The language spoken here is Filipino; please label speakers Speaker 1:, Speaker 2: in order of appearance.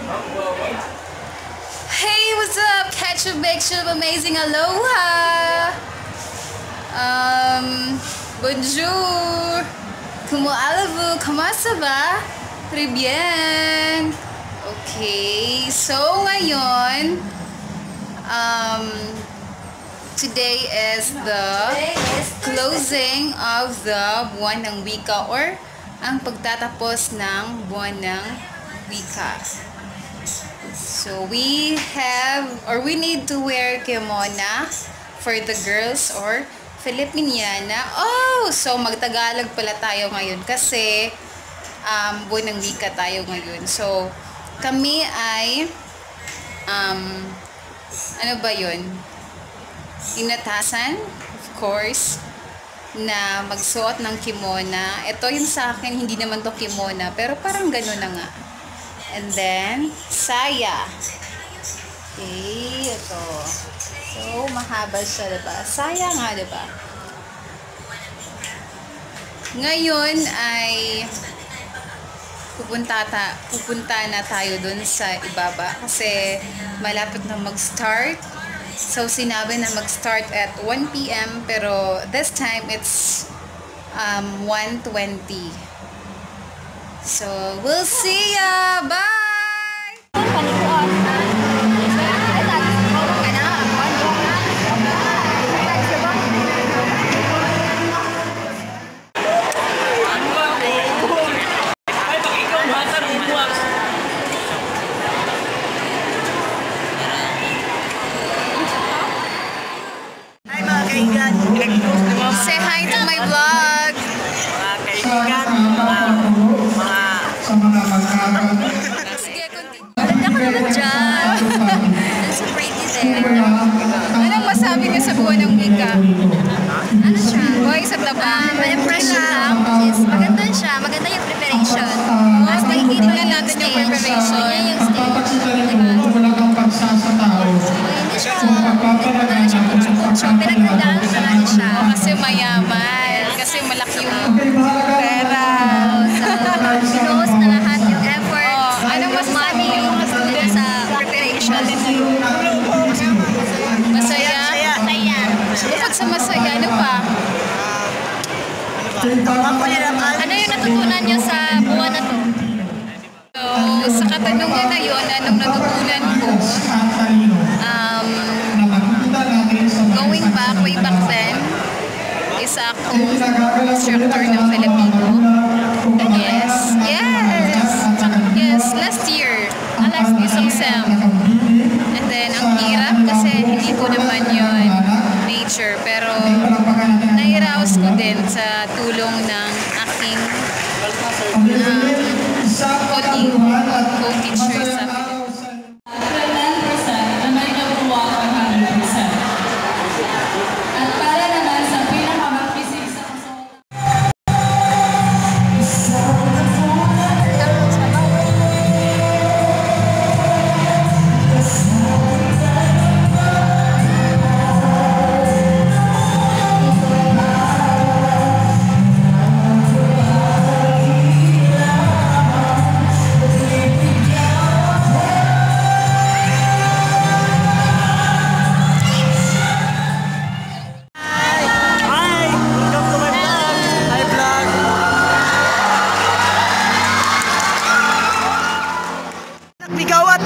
Speaker 1: Hey, what's up? Ketchup, Bakeshub, amazing aloha! Bonjour! Como alavu? Kamasa ba? Très bien! Okay, so ngayon, today is the closing of the buwan ng wika or ang pagtatapos ng buwan ng wika. So we need to wear kimono for the girls or Filipiniana. Oh, so magtagalog pala tayo ngayon kasi buwan ng wika tayo ngayon. So kami ay ano ba yun? Inatasan, of course, na magsuot ng kimono. Ito yung sa akin, hindi naman to kimono, pero parang gano'n na nga. And then, saya. Okay, ito. So, mahaba siya, diba? Saya nga, diba? Ngayon ay pupunta na tayo dun sa ibaba kasi malapit na mag-start. So, sinabi na mag-start at 1 PM pero this time it's 1:20. So, we'll see ya! Bye! Say hi to my vlog!
Speaker 2: Mga kaibigan,
Speaker 3: sa mga magkakad.
Speaker 1: Sige, continue.
Speaker 4: Ganda ko naman dyan. It's so pretty there.
Speaker 1: Anong masabi niyo sa buwan ng wika?
Speaker 4: Ano siya?
Speaker 1: Boys at the back.
Speaker 4: Ma-impress lang. Is maganda siya. Maganda yung preparation.
Speaker 1: Mas nakikita na natin yung preparation.
Speaker 4: Yan yung stage. Diba?
Speaker 3: Wala kang pagsasatao.
Speaker 4: Hindi siya. Ano siya? Kutso. Pinagandaan ko naman siya.
Speaker 1: Kasi mayaman. Kasi malaki yung pera.
Speaker 4: Pinuhos na lahat yung effort.
Speaker 1: Oh, anong mas
Speaker 4: money yung dun sa preparation.
Speaker 1: Masaya?
Speaker 4: Masaya.
Speaker 1: Bukod sa masaya, ano pa?
Speaker 4: Ano yung natutunan niyo sa buwan na to?
Speaker 1: So, sa katanungan na yun, anong natutunan ko? Going back, way back then, isa akong instructor ng Filipino. Yes, last year. Isang SEM. And then, ang hirap kasi hindi ko naman yun nature. Pero, nairaos ko din sa tulong ng aking co-teacher sa
Speaker 2: bigawat!